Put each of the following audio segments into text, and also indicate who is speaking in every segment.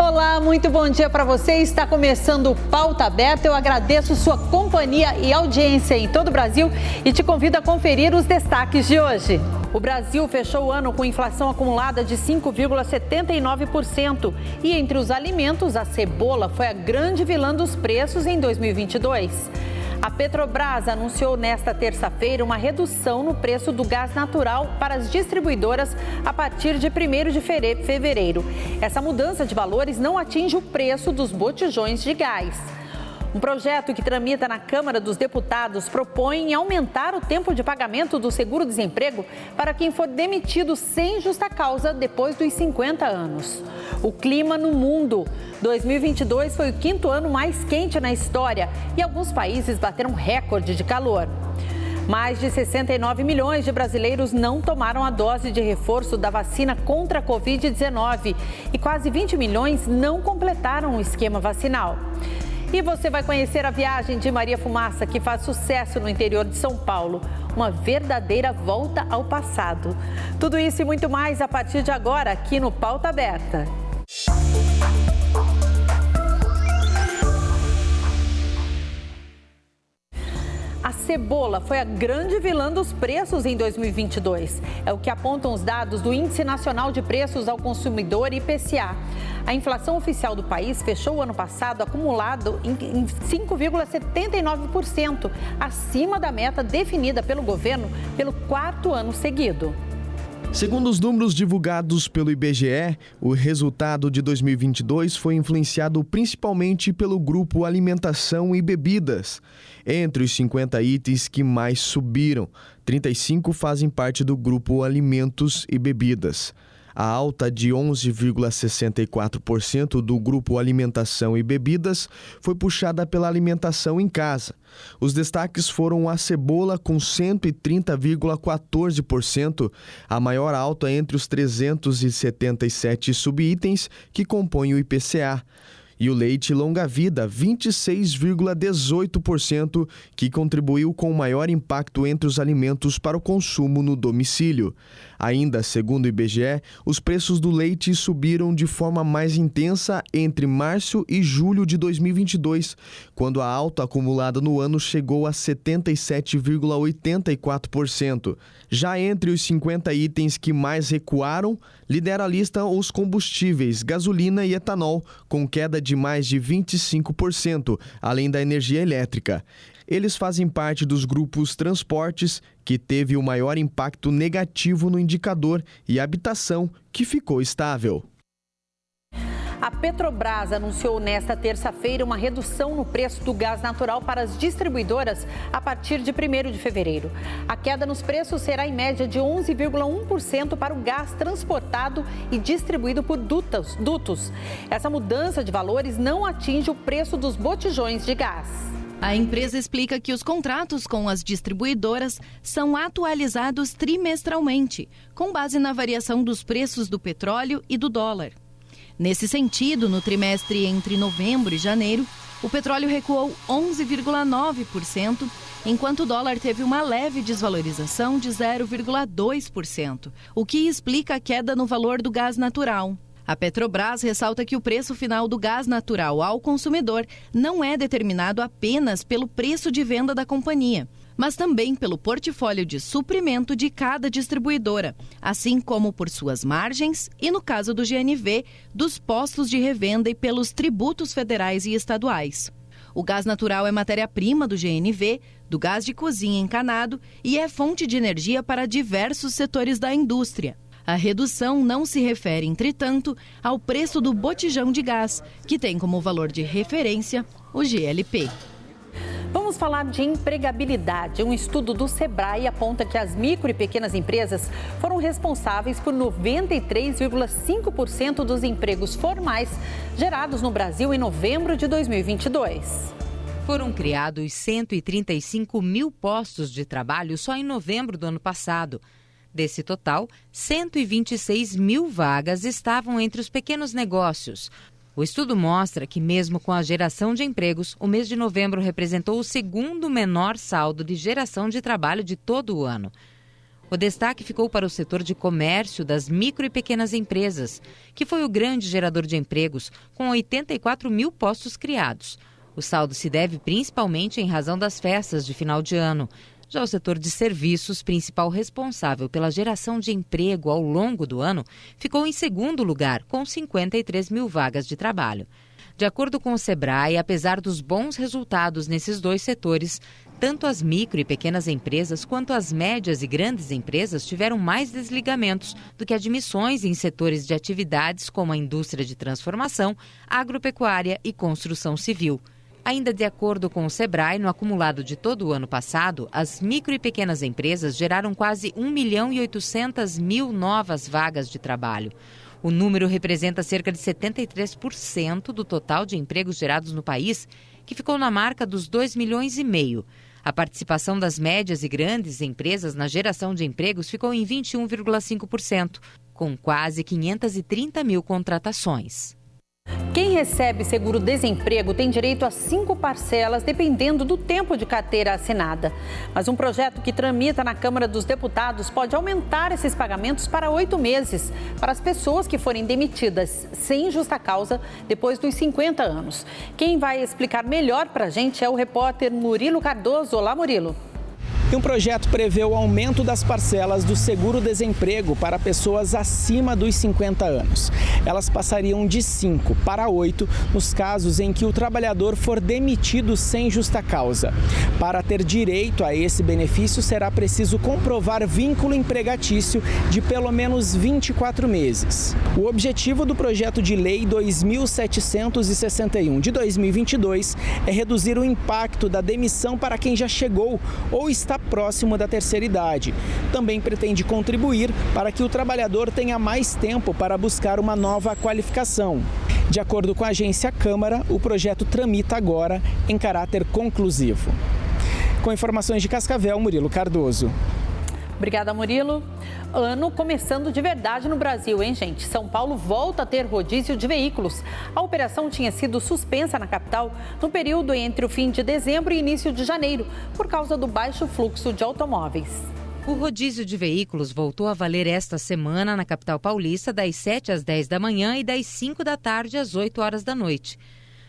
Speaker 1: Olá, muito bom dia para você. Está começando o Pauta Aberta. Eu agradeço sua companhia e audiência em todo o Brasil e te convido a conferir os destaques de hoje. O Brasil fechou o ano com inflação acumulada de 5,79% e entre os alimentos, a cebola foi a grande vilã dos preços em 2022. A Petrobras anunciou nesta terça-feira uma redução no preço do gás natural para as distribuidoras a partir de 1º de fevereiro. Essa mudança de valores não atinge o preço dos botijões de gás. Um projeto que tramita na Câmara dos Deputados propõe aumentar o tempo de pagamento do seguro-desemprego para quem for demitido sem justa causa depois dos 50 anos. O clima no mundo. 2022 foi o 5º ano mais quente na história e alguns países bateram recorde de calor. Mais de 69 milhões de brasileiros não tomaram a dose de reforço da vacina contra a Covid-19 e quase 20 milhões não completaram o esquema vacinal. E você vai conhecer a viagem de Maria Fumaça, que faz sucesso no interior de São Paulo. Uma verdadeira volta ao passado. Tudo isso e muito mais a partir de agora, aqui no Pauta Aberta. A cebola foi a grande vilã dos preços em 2022. É o que apontam os dados do Índice Nacional de Preços ao Consumidor, IPCA. A inflação oficial do país fechou o ano passado acumulado em 5,79%, acima da meta definida pelo governo pelo 4º ano seguido.
Speaker 2: Segundo os números divulgados pelo IBGE, o resultado de 2022 foi influenciado principalmente pelo grupo Alimentação e Bebidas. Entre os 50 itens que mais subiram, 35 fazem parte do grupo Alimentos e Bebidas. A alta de 11,64% do grupo Alimentação e Bebidas foi puxada pela alimentação em casa. Os destaques foram a cebola com 130,14%, a maior alta entre os 377 subitens que compõem o IPCA. E o leite longa-vida, 26,18%, que contribuiu com o maior impacto entre os alimentos para o consumo no domicílio. Ainda, segundo o IBGE, os preços do leite subiram de forma mais intensa entre março e julho de 2022, quando a alta acumulada no ano chegou a 77,84%. Já entre os 50 itens que mais recuaram, lidera a lista os combustíveis, gasolina e etanol, com queda de mais de 25%, além da energia elétrica. Eles fazem parte dos grupos transportes, que teve o maior impacto negativo no indicador, e habitação, que ficou estável.
Speaker 1: A Petrobras anunciou nesta terça-feira uma redução no preço do gás natural para as distribuidoras a partir de 1º de fevereiro. A queda nos preços será em média de 11,1% para o gás transportado e distribuído por dutos. Essa mudança de valores não atinge o preço dos botijões de gás.
Speaker 3: A empresa explica que os contratos com as distribuidoras são atualizados trimestralmente, com base na variação dos preços do petróleo e do dólar. Nesse sentido, no trimestre entre novembro e janeiro, o petróleo recuou 11,9%, enquanto o dólar teve uma leve desvalorização de 0,2%, o que explica a queda no valor do gás natural. A Petrobras ressalta que o preço final do gás natural ao consumidor não é determinado apenas pelo preço de venda da companhia, mas também pelo portfólio de suprimento de cada distribuidora, assim como por suas margens e, no caso do GNV, dos postos de revenda e pelos tributos federais e estaduais. O gás natural é matéria-prima do GNV, do gás de cozinha encanado e é fonte de energia para diversos setores da indústria. A redução não se refere, entretanto, ao preço do botijão de gás, que tem como valor de referência o GLP.
Speaker 1: Vamos falar de empregabilidade. Um estudo do Sebrae aponta que as micro e pequenas empresas foram responsáveis por 93,5% dos empregos formais gerados no Brasil em novembro de 2022.
Speaker 4: Foram criados 135 mil postos de trabalho só em novembro do ano passado. Desse total, 126 mil vagas estavam entre os pequenos negócios. O estudo mostra que, mesmo com a geração de empregos, o mês de novembro representou o segundo menor saldo de geração de trabalho de todo o ano. O destaque ficou para o setor de comércio das micro e pequenas empresas, que foi o grande gerador de empregos, com 84 mil postos criados. O saldo se deve principalmente em razão das festas de final de ano. Já o setor de serviços, principal responsável pela geração de emprego ao longo do ano, ficou em segundo lugar, com 53 mil vagas de trabalho. De acordo com o Sebrae, apesar dos bons resultados nesses dois setores, tanto as micro e pequenas empresas quanto as médias e grandes empresas tiveram mais desligamentos do que admissões em setores de atividades como a indústria de transformação, agropecuária e construção civil. Ainda de acordo com o Sebrae, no acumulado de todo o ano passado, as micro e pequenas empresas geraram quase 1.800.000 novas vagas de trabalho. O número representa cerca de 73% do total de empregos gerados no país, que ficou na marca dos 2,5 milhões. A participação das médias e grandes empresas na geração de empregos ficou em 21,5%, com quase 530 mil contratações.
Speaker 1: Quem recebe seguro-desemprego tem direito a 5 parcelas, dependendo do tempo de carteira assinada. Mas um projeto que tramita na Câmara dos Deputados pode aumentar esses pagamentos para 8 meses, para as pessoas que forem demitidas sem justa causa depois dos 50 anos. Quem vai explicar melhor para a gente é o repórter Murilo Cardoso. Olá, Murilo.
Speaker 5: E um projeto prevê o aumento das parcelas do seguro-desemprego para pessoas acima dos 50 anos. Elas passariam de 5 para 8 nos casos em que o trabalhador for demitido sem justa causa. Para ter direito a esse benefício, será preciso comprovar vínculo empregatício de pelo menos 24 meses. O objetivo do projeto de lei 2761 de 2022 é reduzir o impacto da demissão para quem já chegou ou está próximo da terceira idade. Também pretende contribuir para que o trabalhador tenha mais tempo para buscar uma nova qualificação. De acordo com a agência Câmara, o projeto tramita agora em caráter conclusivo. Com informações de Cascavel, Murilo Cardoso.
Speaker 1: Obrigada, Murilo. Ano começando de verdade no Brasil, hein, gente? São Paulo volta a ter rodízio de veículos. A operação tinha sido suspensa na capital no período entre o fim de dezembro e início de janeiro, por causa do baixo fluxo de automóveis.
Speaker 4: O rodízio de veículos voltou a valer esta semana na capital paulista, das 7 às 10 da manhã e das 5 da tarde às 8 horas da noite.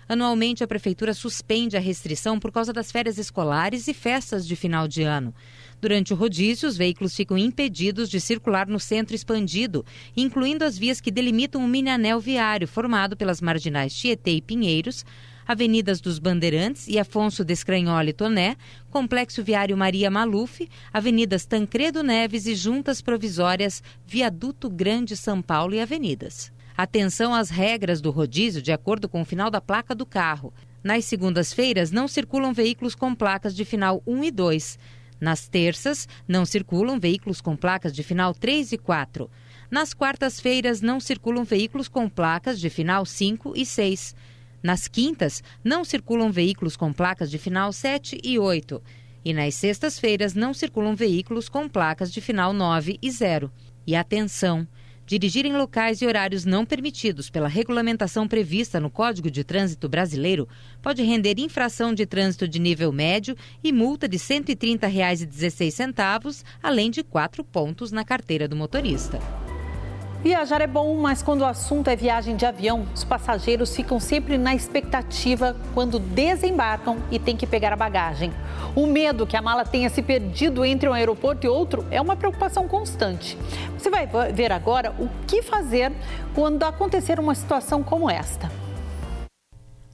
Speaker 4: Anualmente, a Prefeitura suspende a restrição por causa das férias escolares e festas de final de ano. Durante o rodízio, os veículos ficam impedidos de circular no centro expandido, incluindo as vias que delimitam o mini-anel viário formado pelas marginais Tietê e Pinheiros, Avenidas dos Bandeirantes e Afonso Descranholi Toné, Complexo Viário Maria Maluf, Avenidas Tancredo Neves e Juntas Provisórias, Viaduto Grande São Paulo e Avenidas. Atenção às regras do rodízio de acordo com o final da placa do carro. Nas segundas-feiras, não circulam veículos com placas de final 1 e 2. Nas terças, não circulam veículos com placas de final 3 e 4. Nas quartas-feiras, não circulam veículos com placas de final 5 e 6. Nas quintas, não circulam veículos com placas de final 7 e 8. E nas sextas-feiras, não circulam veículos com placas de final 9 e 0. E atenção! Dirigir em locais e horários não permitidos pela regulamentação prevista no Código de Trânsito Brasileiro pode render infração de trânsito de nível médio e multa de R$ 130,16, além de 4 pontos na carteira do motorista.
Speaker 1: Viajar é bom, mas quando o assunto é viagem de avião, os passageiros ficam sempre na expectativa quando desembarcam e tem que pegar a bagagem. O medo que a mala tenha se perdido entre um aeroporto e outro é uma preocupação constante. Você vai ver agora o que fazer quando acontecer uma situação como esta.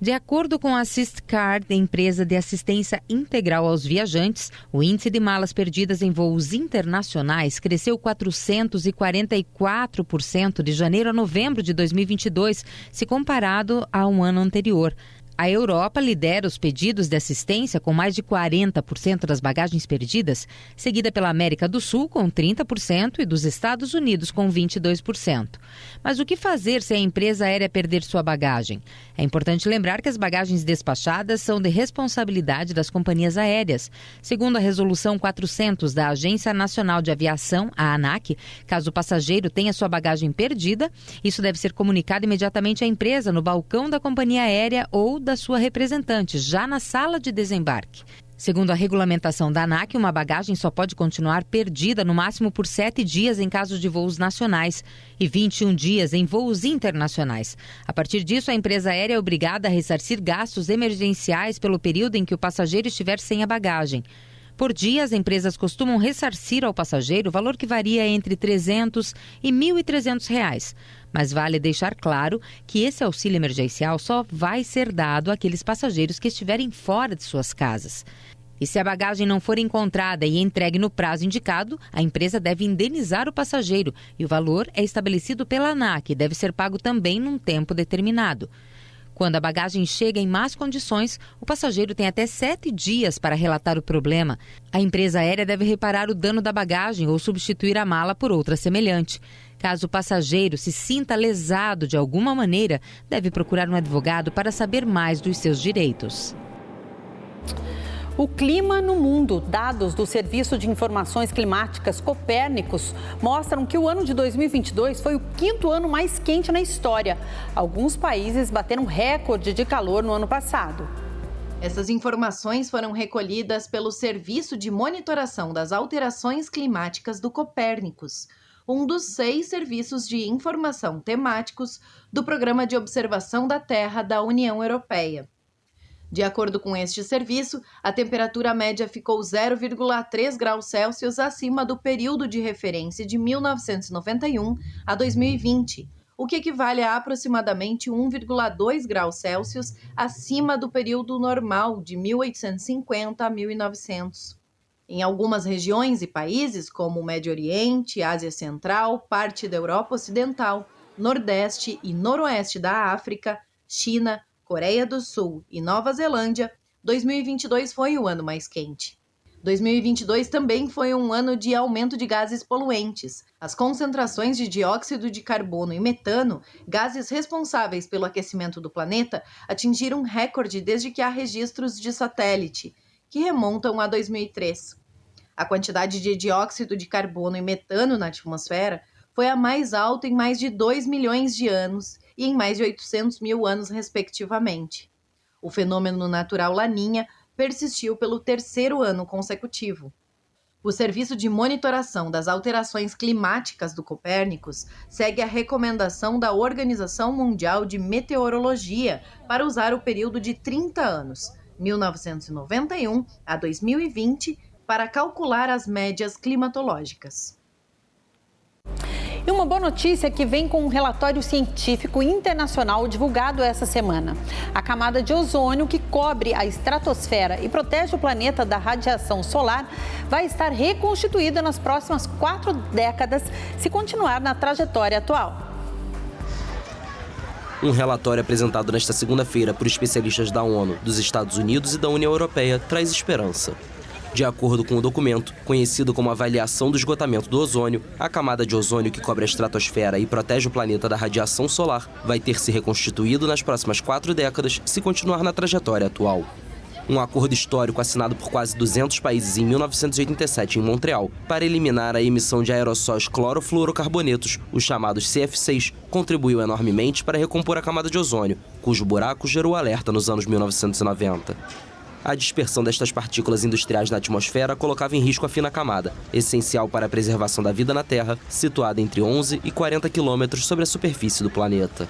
Speaker 4: De acordo com a AssistCard, empresa de assistência integral aos viajantes, o índice de malas perdidas em voos internacionais cresceu 444% de janeiro a novembro de 2022, se comparado a um ano anterior. A Europa lidera os pedidos de assistência com mais de 40% das bagagens perdidas, seguida pela América do Sul com 30% e dos Estados Unidos com 22%. Mas o que fazer se a empresa aérea perder sua bagagem? É importante lembrar que as bagagens despachadas são de responsabilidade das companhias aéreas. Segundo a Resolução 400 da Agência Nacional de Aviação, a ANAC, caso o passageiro tenha sua bagagem perdida, isso deve ser comunicado imediatamente à empresa no balcão da companhia aérea ou da sua representante, já na sala de desembarque. Segundo a regulamentação da ANAC, uma bagagem só pode continuar perdida no máximo por 7 dias em caso de voos nacionais e 21 dias em voos internacionais. A partir disso, a empresa aérea é obrigada a ressarcir gastos emergenciais pelo período em que o passageiro estiver sem a bagagem. Por dia, as empresas costumam ressarcir ao passageiro o valor que varia entre R$ 300 e R$ 1.300. Mas vale deixar claro que esse auxílio emergencial só vai ser dado àqueles passageiros que estiverem fora de suas casas. E se a bagagem não for encontrada e entregue no prazo indicado, a empresa deve indenizar o passageiro e o valor é estabelecido pela ANAC e deve ser pago também num tempo determinado. Quando a bagagem chega em más condições, o passageiro tem até 7 dias para relatar o problema. A empresa aérea deve reparar o dano da bagagem ou substituir a mala por outra semelhante. Caso o passageiro se sinta lesado de alguma maneira, deve procurar um advogado para saber mais dos seus direitos.
Speaker 1: O clima no mundo. Dados do Serviço de Informações Climáticas Copérnicos mostram que o ano de 2022 foi o 5º ano mais quente na história. Alguns países bateram recorde de calor no ano passado.
Speaker 6: Essas informações foram recolhidas pelo Serviço de Monitoração das Alterações Climáticas do Copérnicos, um dos 6 serviços de informação temáticos do Programa de Observação da Terra da União Europeia. De acordo com este serviço, a temperatura média ficou 0,3 graus Celsius acima do período de referência de 1991 a 2020, o que equivale a aproximadamente 1,2 graus Celsius acima do período normal de 1850 a 1900. Em algumas regiões e países, como o Médio Oriente, Ásia Central, parte da Europa Ocidental, Nordeste e Noroeste da África, China, Coreia do Sul e Nova Zelândia, 2022 foi o ano mais quente. 2022 também foi um ano de aumento de gases poluentes. As concentrações de dióxido de carbono e metano, gases responsáveis pelo aquecimento do planeta, atingiram recorde desde que há registros de satélite, que remontam a 2003. A quantidade de dióxido de carbono e metano na atmosfera foi a mais alta em mais de 2 milhões de anos e em mais de 800 mil anos, respectivamente. O fenômeno natural Laninha persistiu pelo 3º ano consecutivo. O Serviço de Monitoração das Alterações Climáticas do Copérnicos segue a recomendação da Organização Mundial de Meteorologia para usar o período de 30 anos, 1991 a 2020, para calcular as médias climatológicas.
Speaker 1: E uma boa notícia que vem com um relatório científico internacional divulgado essa semana. A camada de ozônio que cobre a estratosfera e protege o planeta da radiação solar vai estar reconstituída nas próximas 4 décadas se continuar na trajetória atual.
Speaker 7: Um relatório apresentado nesta segunda-feira por especialistas da ONU, dos Estados Unidos e da União Europeia traz esperança. De acordo com o documento, conhecido como Avaliação do Esgotamento do Ozônio, a camada de ozônio que cobre a estratosfera e protege o planeta da radiação solar vai ter se reconstituído nas próximas 4 décadas se continuar na trajetória atual. Um acordo histórico assinado por quase 200 países em 1987 em Montreal para eliminar a emissão de aerossóis clorofluorocarbonetos, os chamados CF6, contribuiu enormemente para recompor a camada de ozônio, cujo buraco gerou alerta nos anos 1990. A dispersão destas partículas industriais na atmosfera colocava em risco a fina camada, essencial para a preservação da vida na Terra, situada entre 11 e 40 quilômetros sobre a superfície do planeta.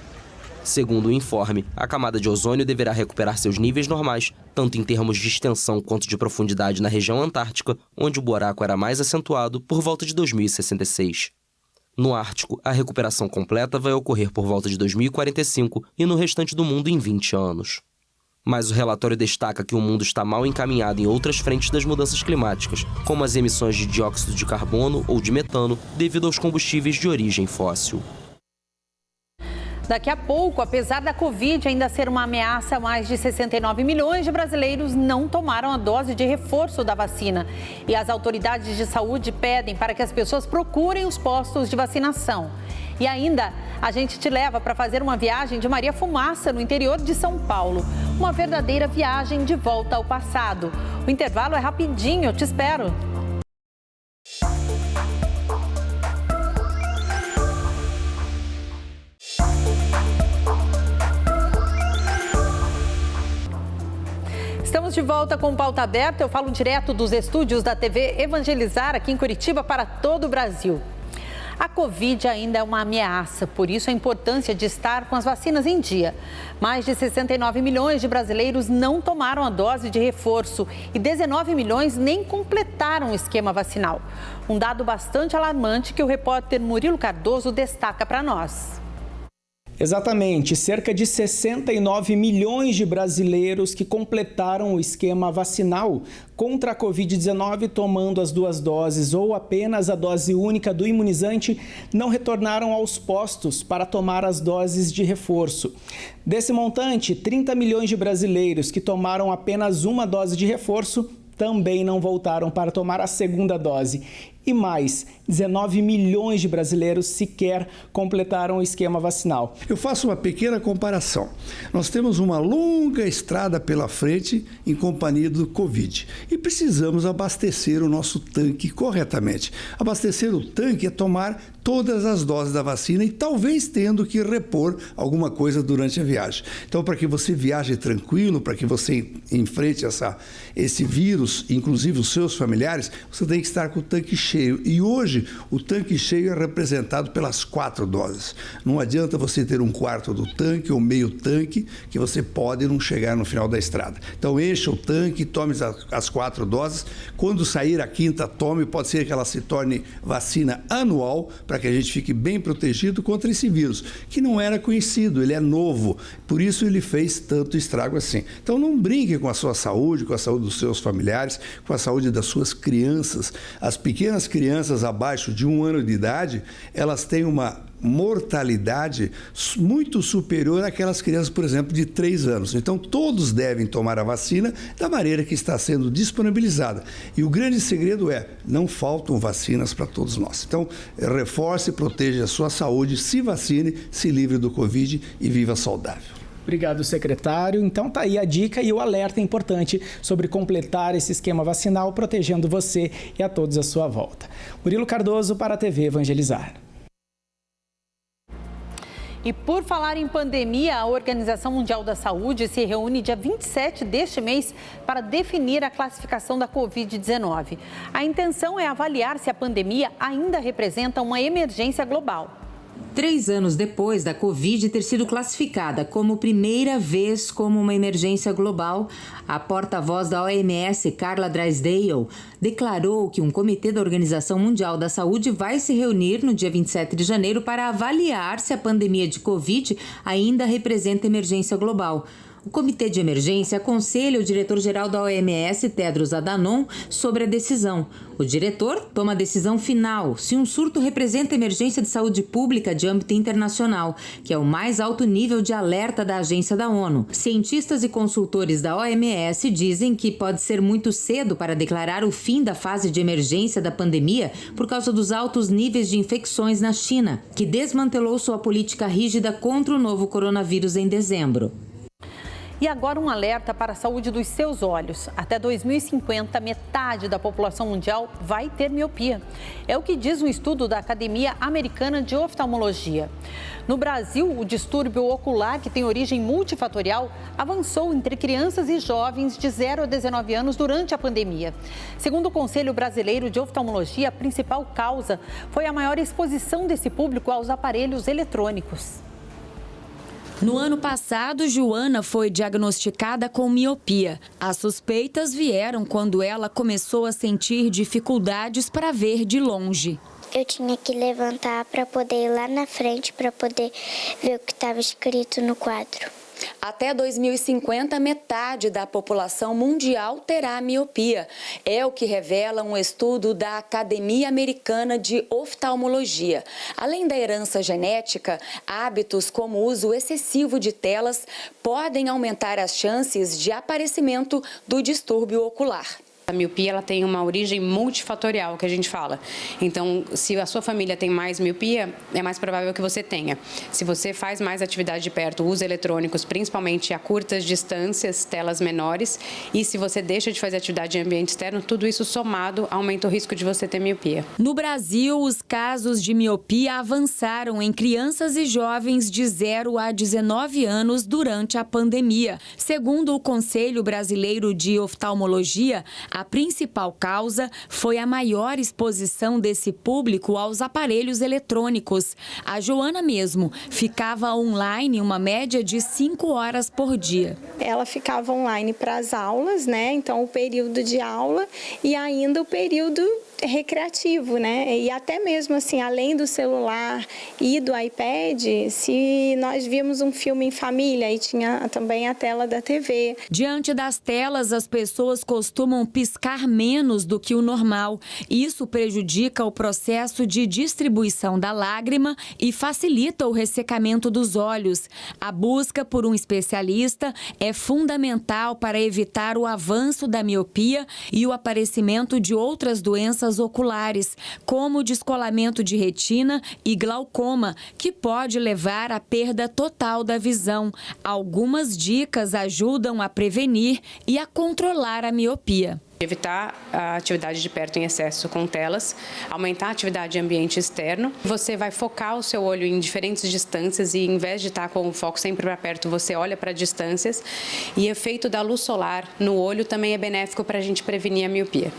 Speaker 7: Segundo o informe, a camada de ozônio deverá recuperar seus níveis normais, tanto em termos de extensão quanto de profundidade na região antártica, onde o buraco era mais acentuado, por volta de 2066. No Ártico, a recuperação completa vai ocorrer por volta de 2045 e no restante do mundo em 20 anos. Mas o relatório destaca que o mundo está mal encaminhado em outras frentes das mudanças climáticas, como as emissões de dióxido de carbono ou de metano, devido aos combustíveis de origem fóssil.
Speaker 1: Daqui a pouco, apesar da Covid ainda ser uma ameaça, mais de 69 milhões de brasileiros não tomaram a dose de reforço da vacina. E as autoridades de saúde pedem para que as pessoas procurem os postos de vacinação. E ainda, a gente te leva para fazer uma viagem de Maria Fumaça no interior de São Paulo. Uma verdadeira viagem de volta ao passado. O intervalo é rapidinho, eu te espero. Estamos Estamos de volta com Pauta Aberta. Eu falo direto dos estúdios da TV Evangelizar, aqui em Curitiba, para todo o Brasil. A Covid ainda é uma ameaça, por isso a importância de estar com as vacinas em dia. Mais de 69 milhões de brasileiros não tomaram a dose de reforço e 19 milhões nem completaram o esquema vacinal. Um dado bastante alarmante que o repórter Murilo Cardoso destaca para nós.
Speaker 5: Exatamente, cerca de 69 milhões de brasileiros que completaram o esquema vacinal contra a Covid-19 tomando as 2 doses ou apenas a dose única do imunizante não retornaram aos postos para tomar as doses de reforço. Desse montante, 30 milhões de brasileiros que tomaram apenas uma dose de reforço também não voltaram para tomar a segunda dose. E mais, 19 milhões de brasileiros sequer completaram o esquema vacinal.
Speaker 8: Eu faço uma pequena comparação. Nós temos uma longa estrada pela frente em companhia do Covid e precisamos abastecer o nosso tanque corretamente. Abastecer o tanque é tomar todas as doses da vacina e talvez tendo que repor alguma coisa durante a viagem. Então, para que você viaje tranquilo, para que você enfrente esse vírus, inclusive os seus familiares, você tem que estar com o tanque cheio. E hoje o tanque cheio é representado pelas 4 doses. Não adianta você ter 1/4 do tanque ou meio tanque, que você pode não chegar no final da estrada. Então encha o tanque, tome as 4 doses. Quando sair a 5ª, tome. Pode ser que ela se torne vacina anual, para que a gente fique bem protegido contra esse vírus, que não era conhecido, ele é novo. Por isso ele fez tanto estrago assim. Então não brinque com a sua saúde, com a saúde dos seus familiares, com a saúde das suas crianças. As pequenas crianças abaixo de 1 ano de idade, elas têm uma mortalidade muito superior àquelas crianças, por exemplo, de 3 anos. Então, todos devem tomar a vacina da maneira que está sendo disponibilizada. E o grande segredo é, não faltam vacinas para todos nós. Então, reforce e proteja a sua saúde, se vacine, se livre do Covid e viva saudável.
Speaker 5: Obrigado, secretário. Então tá aí a dica e o alerta importante sobre completar esse esquema vacinal, protegendo você e a todos à sua volta. Murilo Cardoso para a TV Evangelizar.
Speaker 1: E por falar em pandemia, a Organização Mundial da Saúde se reúne dia 27 deste mês para definir a classificação da Covid-19. A intenção é avaliar se a pandemia ainda representa uma emergência global.
Speaker 4: 3 anos depois da Covid ter sido classificada como primeira vez como uma emergência global, a porta-voz da OMS, Carla Drysdale, declarou que um comitê da Organização Mundial da Saúde vai se reunir no dia 27 de janeiro para avaliar se a pandemia de Covid ainda representa emergência global. O Comitê de Emergência aconselha o diretor-geral da OMS, Tedros Adhanom, sobre a decisão. O diretor toma a decisão final se um surto representa emergência de saúde pública de âmbito internacional, que é o mais alto nível de alerta da agência da ONU. Cientistas e consultores da OMS dizem que pode ser muito cedo para declarar o fim da fase de emergência da pandemia por causa dos altos níveis de infecções na China, que desmantelou sua política rígida contra o novo coronavírus em dezembro.
Speaker 1: E agora um alerta para a saúde dos seus olhos. Até 2050, metade da população mundial vai ter miopia. É o que diz um estudo da Academia Americana de Oftalmologia. No Brasil, o distúrbio ocular, que tem origem multifatorial, avançou entre crianças e jovens de 0 a 19 anos durante a pandemia. Segundo o Conselho Brasileiro de Oftalmologia, a principal causa foi a maior exposição desse público aos aparelhos eletrônicos.
Speaker 9: No ano passado, Joana foi diagnosticada com miopia. As suspeitas vieram quando ela começou a sentir dificuldades para ver de longe.
Speaker 10: Eu tinha que levantar para poder ir lá na frente, para poder ver o que estava escrito no quadro.
Speaker 9: Até 2050, metade da população mundial terá miopia. É o que revela um estudo da Academia Americana de Oftalmologia. Além da herança genética, hábitos como o uso excessivo de telas podem aumentar as chances de aparecimento do distúrbio ocular.
Speaker 11: A miopia ela tem uma origem multifatorial, que a gente fala. Então, se a sua família tem mais miopia, é mais provável que você tenha. Se você faz mais atividade de perto, usa eletrônicos, principalmente a curtas distâncias, telas menores, e se você deixa de fazer atividade em ambiente externo, tudo isso somado aumenta o risco de você ter miopia.
Speaker 12: No Brasil, os casos de miopia avançaram em crianças e jovens de 0 a 19 anos durante a pandemia. Segundo o Conselho Brasileiro de Oftalmologia, a principal causa foi a maior exposição desse público aos aparelhos eletrônicos. A Joana mesmo ficava online uma média de 5 horas por dia.
Speaker 13: Ela ficava online para as aulas, né? Então o período de aula e ainda o período recreativo, né? E até mesmo assim, além do celular e do iPad, se nós víamos um filme em família e tinha também a tela da TV.
Speaker 12: Diante das telas, as pessoas costumam piscar menos do que o normal. Isso prejudica o processo de distribuição da lágrima e facilita o ressecamento dos olhos. A busca por um especialista é fundamental para evitar o avanço da miopia e o aparecimento de outras doenças oculares, como o descolamento de retina e glaucoma, que pode levar à perda total da visão. Algumas dicas ajudam a prevenir e a controlar a miopia.
Speaker 11: Evitar a atividade de perto em excesso com telas, aumentar a atividade em ambiente externo. Você vai focar o seu olho em diferentes distâncias e, em vez de estar com o foco sempre para perto, você olha para distâncias. E o efeito da luz solar no olho também é benéfico para a gente prevenir a miopia.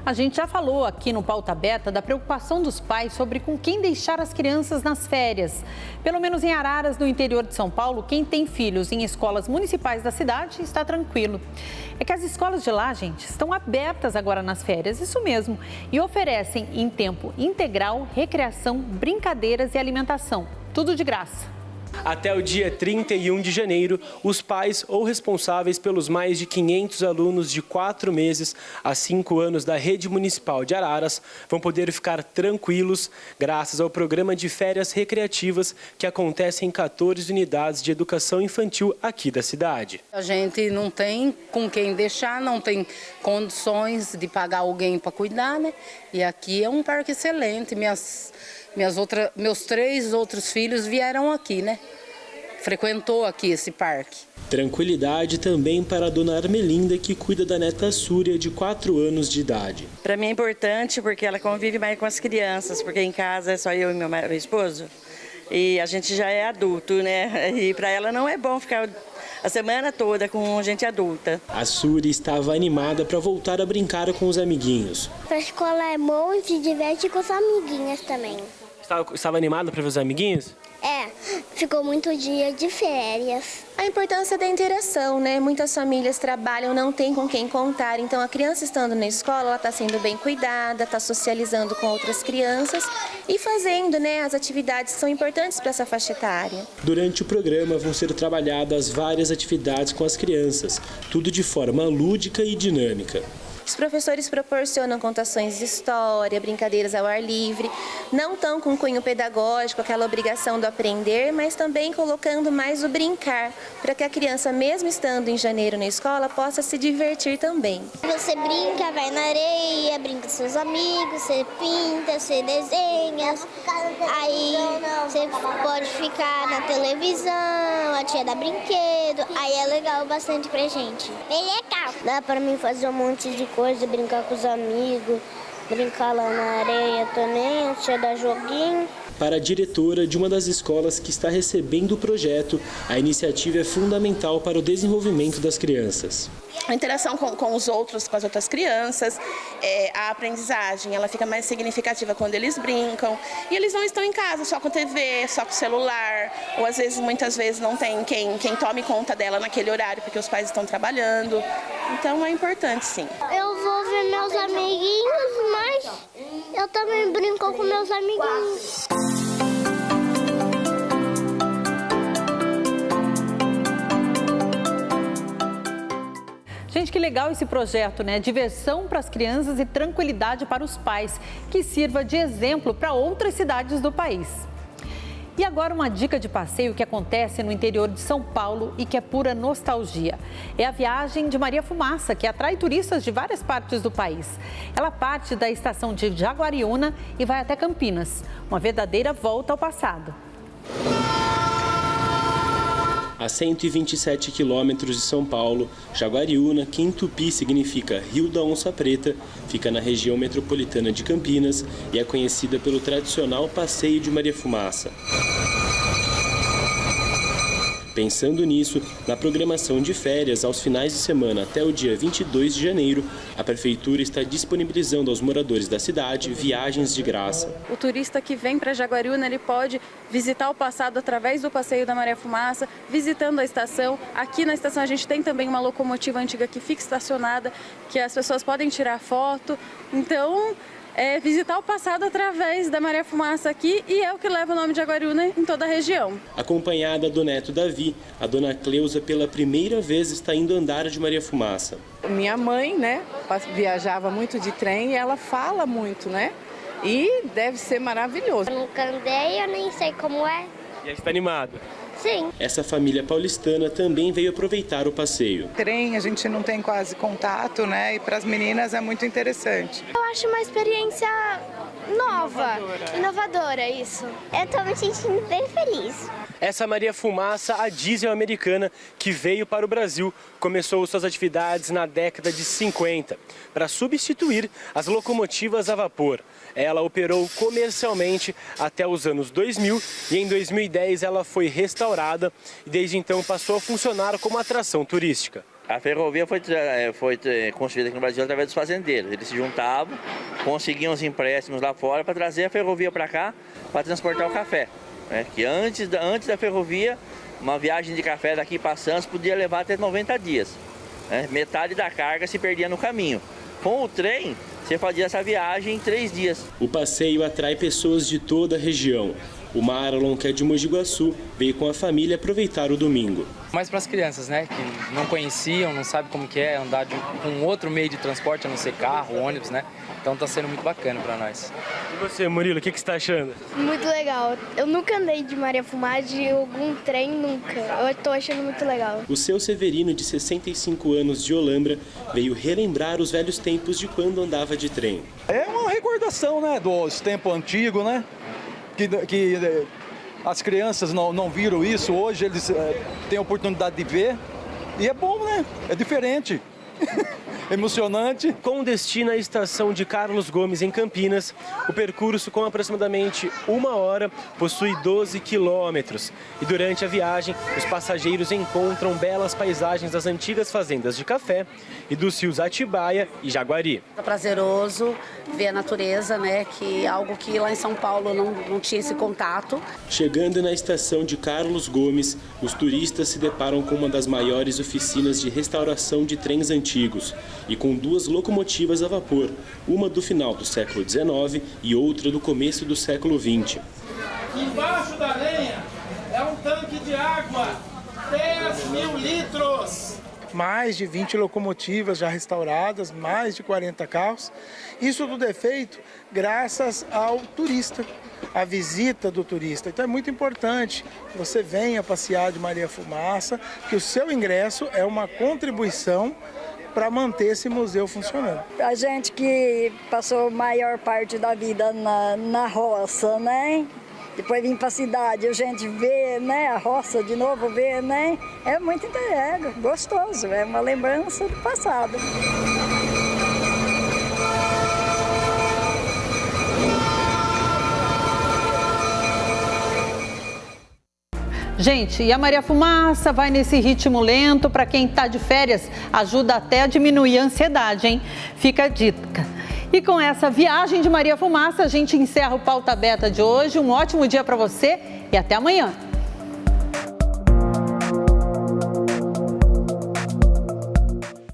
Speaker 1: A gente já falou aqui no Pauta Aberta da preocupação dos pais sobre com quem deixar as crianças nas férias. Pelo menos em Araras, no interior de São Paulo, quem tem filhos em escolas municipais da cidade está tranquilo. É que as escolas de lá, gente, estão abertas agora nas férias, isso mesmo, e oferecem em tempo integral recreação, brincadeiras e alimentação. Tudo de graça.
Speaker 14: Até o dia 31 de janeiro, os pais ou responsáveis pelos mais de 500 alunos de 4 meses a 5 anos da Rede Municipal de Araras vão poder ficar tranquilos graças ao programa de férias recreativas que acontece em 14 unidades de educação infantil aqui da cidade.
Speaker 15: A gente não tem com quem deixar, não tem condições de pagar alguém para cuidar, né? E aqui é um parque excelente. Meus 3 outros filhos vieram aqui, né? Frequentou aqui esse parque.
Speaker 14: Tranquilidade também para a dona Armelinda, que cuida da neta Súria, de 4 anos de idade.
Speaker 16: Para mim é importante porque ela convive mais com as crianças, porque em casa é só eu e meu esposo. E a gente já é adulto, né? E para ela não é bom ficar a semana toda com gente adulta.
Speaker 14: A Súria estava animada para voltar a brincar com os amiguinhos.
Speaker 10: A escola é boa e se diverte com as amiguinhas também.
Speaker 14: Estava animada para ver os amiguinhos?
Speaker 10: É, ficou muito dia de férias.
Speaker 17: A importância da interação, né? Muitas famílias trabalham, não tem com quem contar. Então, a criança estando na escola, ela está sendo bem cuidada, está socializando com outras crianças e fazendo, né, as atividades que são importantes para essa faixa etária.
Speaker 14: Durante o programa vão ser trabalhadas várias atividades com as crianças, tudo de forma lúdica e dinâmica.
Speaker 17: Os professores proporcionam contações de história, brincadeiras ao ar livre, não tão com cunho pedagógico, aquela obrigação do aprender, mas também colocando mais o brincar, para que a criança, mesmo estando em janeiro na escola, possa se divertir também.
Speaker 10: Você brinca, vai na areia, brinca com seus amigos, você pinta, você desenha, aí você pode ficar na televisão, a tia dá brinquedo, aí é legal bastante pra gente. Bem legal. Dá pra mim fazer um monte de coisa, brincar com os amigos, brincar lá na areia também, a tia dá joguinho.
Speaker 14: Para a diretora de uma das escolas que está recebendo o projeto, a iniciativa é fundamental para o desenvolvimento das crianças.
Speaker 18: A interação com os outros, com as outras crianças, a aprendizagem, ela fica mais significativa quando eles brincam. E eles não estão em casa só com TV, só com celular, ou às vezes, muitas vezes, não tem quem tome conta dela naquele horário, porque os pais estão trabalhando. Então é importante, sim.
Speaker 10: Eu vou ver meus amiguinhos, mas eu também brinco com meus amiguinhos.
Speaker 1: Gente, que legal esse projeto, né? Diversão para as crianças e tranquilidade para os pais, que sirva de exemplo para outras cidades do país. E agora uma dica de passeio que acontece no interior de São Paulo e que é pura nostalgia. É a viagem de Maria Fumaça, que atrai turistas de várias partes do país. Ela parte da estação de Jaguariúna e vai até Campinas. Uma verdadeira volta ao passado.
Speaker 14: A 127 quilômetros de São Paulo, Jaguariúna, que em tupi significa Rio da Onça Preta, fica na região metropolitana de Campinas e é conhecida pelo tradicional Passeio de Maria Fumaça. Pensando nisso, na programação de férias aos finais de semana até o dia 22 de janeiro, a Prefeitura está disponibilizando aos moradores da cidade viagens de graça.
Speaker 19: O turista que vem para Jaguariúna, ele pode visitar o passado através do Passeio da Maria Fumaça, visitando a estação. Aqui na estação a gente tem também uma locomotiva antiga que fica estacionada, que as pessoas podem tirar foto. Então, visitar o passado através da Maria Fumaça aqui e é o que leva o nome de Jaguariúna em toda a região.
Speaker 14: Acompanhada do neto Davi, a dona Cleusa pela primeira vez está indo andar de Maria Fumaça.
Speaker 20: Minha mãe, viajava muito de trem e ela fala muito, E deve ser maravilhoso.
Speaker 10: Eu nunca andei, eu nem sei como é.
Speaker 14: E aí, está animado?
Speaker 10: Sim.
Speaker 14: Essa família paulistana também veio aproveitar o passeio.
Speaker 21: Trem, a gente não tem quase contato, E para as meninas é muito interessante.
Speaker 10: Eu acho uma experiência nova, inovadora, isso. Eu estou me sentindo bem feliz.
Speaker 14: Essa Maria Fumaça, a diesel americana, que veio para o Brasil, começou suas atividades na década de 50, para substituir as locomotivas a vapor. Ela operou comercialmente até os anos 2000 e em 2010 ela foi restaurada e desde então passou a funcionar como atração turística.
Speaker 22: A ferrovia foi construída aqui no Brasil através dos fazendeiros. Eles se juntavam, conseguiam os empréstimos lá fora para trazer a ferrovia para cá para transportar o café. Que antes da ferrovia, uma viagem de café daqui para Santos podia levar até 90 dias. Metade da carga se perdia no caminho. Com o trem, você fazia essa viagem em 3 dias.
Speaker 14: O passeio atrai pessoas de toda a região. O Marlon, que é de Mogi Guaçu, veio com a família aproveitar o domingo.
Speaker 23: Mais para as crianças, que não conheciam, não sabem como que é andar com outro meio de transporte, a não ser carro, ônibus, Então está sendo muito bacana para nós.
Speaker 14: E você, Murilo, o que você está achando?
Speaker 10: Muito legal. Eu nunca andei de Maria Fumaça, de algum trem, nunca. Eu estou achando muito legal.
Speaker 14: O seu Severino, de 65 anos, de Olambra, veio relembrar os velhos tempos de quando andava de trem.
Speaker 24: É uma recordação, dos tempos antigos, Que as crianças não viram isso, hoje eles têm a oportunidade de ver e é bom, É diferente. Emocionante.
Speaker 14: Com destino à estação de Carlos Gomes, em Campinas, o percurso, com aproximadamente 1 hora, possui 12 quilômetros. E durante a viagem, os passageiros encontram belas paisagens das antigas fazendas de café e dos rios Atibaia e Jaguari.
Speaker 25: É prazeroso ver a natureza, que é algo que lá em São Paulo não tinha esse contato.
Speaker 14: Chegando na estação de Carlos Gomes, os turistas se deparam com uma das maiores oficinas de restauração de trens antigos e com 2 locomotivas a vapor, uma do final do século XIX e outra do começo do século XX.
Speaker 26: Embaixo da lenha é um tanque de água, 10.000 litros.
Speaker 21: Mais de 20 locomotivas já restauradas, mais de 40 carros. Isso tudo é feito graças ao turista, à visita do turista. Então é muito importante que você venha passear de Maria Fumaça, que o seu ingresso é uma contribuição para manter esse museu funcionando.
Speaker 27: A gente que passou a maior parte da vida na roça, Depois vim para a cidade, a gente vê, a roça de novo, vê, É muito gostoso, é uma lembrança do passado.
Speaker 1: Gente, e a Maria Fumaça vai nesse ritmo lento, para quem está de férias, ajuda até a diminuir a ansiedade, hein? Fica a dica. E com essa viagem de Maria Fumaça, a gente encerra o Pauta Beta de hoje. Um ótimo dia para você e até amanhã.